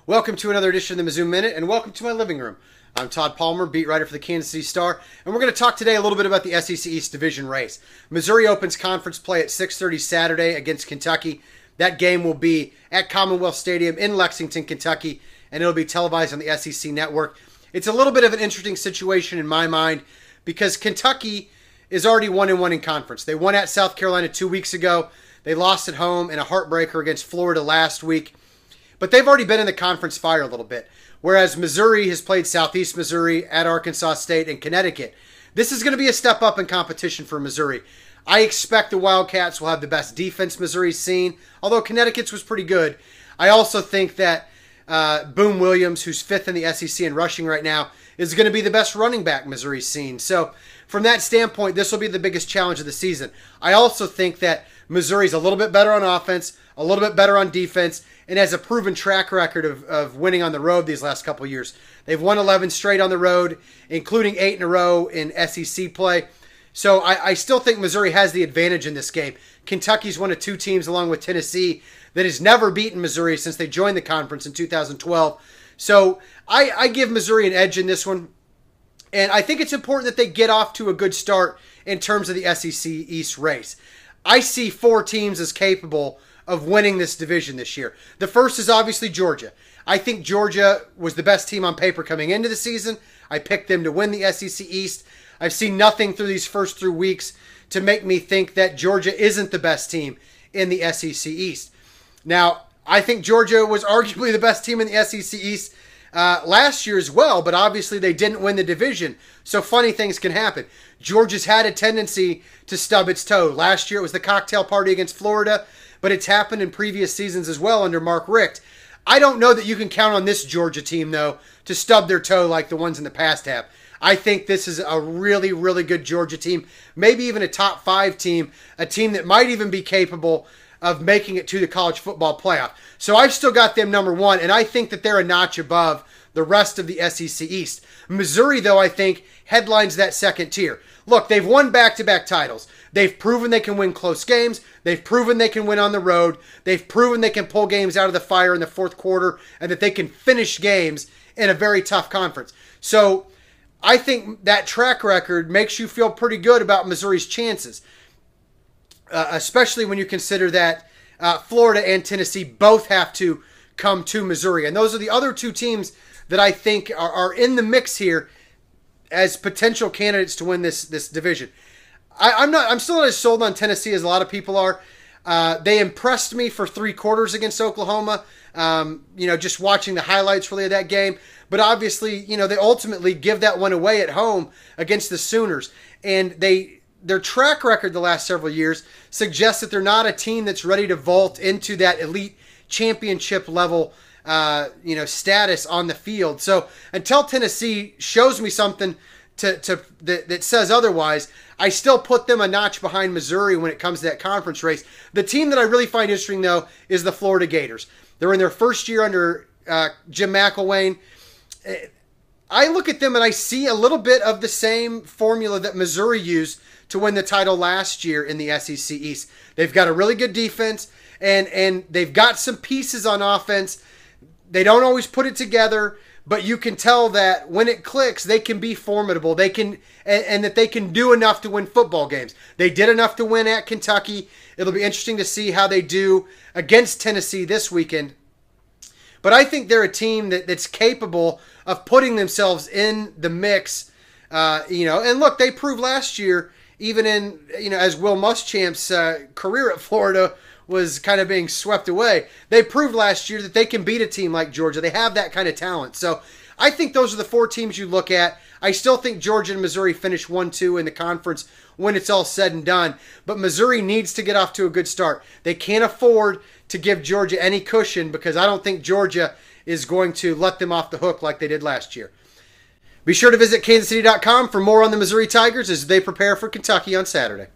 Welcome to another edition of the Mizzou Minute, and welcome to my living room. I'm Tod Palmer, beat writer for the Kansas City Star, and we're going to talk today a little bit about the SEC East Division race. Missouri opens conference play at 6:30 Saturday against Kentucky. That game will be at Commonwealth Stadium in Lexington, Kentucky, and it'll be televised on the SEC Network. It's a little bit of an interesting situation in my mind because Kentucky is already 1-1 in conference. They won at South Carolina 2 weeks ago. They lost at home in a heartbreaker against Florida last week. But they've already been in the conference fire a little bit, whereas Missouri has played Southeast Missouri, at Arkansas State, and Connecticut. This is going to be a step up in competition for Missouri. I expect the Wildcats will have the best defense Missouri's seen, although Connecticut's was pretty good. I also think that Boom Williams, who's fifth in the SEC in rushing right now, is going to be the best running back Missouri's seen. So from that standpoint, this will be the biggest challenge of the season. I also think that Missouri's a little bit better on offense, a little bit better on defense, and has a proven track record of winning on the road these last couple of years. They've won 11 straight on the road, including 8 in a row in SEC play. So I still think Missouri has the advantage in this game. Kentucky's one of two teams, along with Tennessee, that has never beaten Missouri since they joined the conference in 2012. So I give Missouri an edge in this one. And I think it's important that they get off to a good start in terms of the SEC East race. I see 4 teams as capable of winning this division this year. The first is obviously Georgia. I think Georgia was the best team on paper coming into the season. I picked them to win the SEC East. I've seen nothing through these first 3 weeks to make me think that Georgia isn't the best team in the SEC East. Now, I think Georgia was arguably the best team in the SEC East last year as well, but obviously they didn't win the division, so funny things can happen. Georgia's had a tendency to stub its toe. Last year it was the cocktail party against Florida, but it's happened in previous seasons as well under Mark Richt. I don't know that you can count on this Georgia team, though, to stub their toe like the ones in the past have. I think this is a really, really good Georgia team, maybe even a top 5 team, a team that might even be capable of making it to the college football playoff. So I've still got them number 1, and I think that they're a notch above the rest of the SEC East. Missouri, though, I think, headlines that second tier. Look, they've won back-to-back titles. They've proven they can win close games. They've proven they can win on the road. They've proven they can pull games out of the fire in the fourth quarter and that they can finish games in a very tough conference. So I think that track record makes you feel pretty good about Missouri's chances, especially when you consider that Florida and Tennessee both have to come to Missouri. And those are the other 2 teams that I think are in the mix here as potential candidates to win this division. I'm still not as sold on Tennessee as a lot of people are. They impressed me for 3 quarters against Oklahoma. Just watching the highlights really of that game. But obviously, they ultimately give that one away at home against the Sooners. And their track record the last several years suggests that they're not a team that's ready to vault into that elite championship level status on the field. So until Tennessee shows me something that says otherwise, I still put them a notch behind Missouri when it comes to that conference race. The team that I really find interesting, though, is the Florida Gators. They're in their first year under Jim McElwain. I look at them and I see a little bit of the same formula that Missouri used to win the title last year in the SEC East. They've got a really good defense, and they've got some pieces on offense. They don't always put it together, but you can tell that when it clicks, they can be formidable. They can, and that they can do enough to win football games. They did enough to win at Kentucky. It'll be interesting to see how they do against Tennessee this weekend. But I think they're a team that's capable of putting themselves in the mix. And look, they proved last year, even in, as Will Muschamp's career at Florida was kind of being swept away. They proved last year that they can beat a team like Georgia. They have that kind of talent. So I think those are the 4 teams you look at. I still think Georgia and Missouri finish 1-2 in the conference when it's all said and done. But Missouri needs to get off to a good start. They can't afford to give Georgia any cushion because I don't think Georgia is going to let them off the hook like they did last year. Be sure to visit kansascity.com for more on the Missouri Tigers as they prepare for Kentucky on Saturday.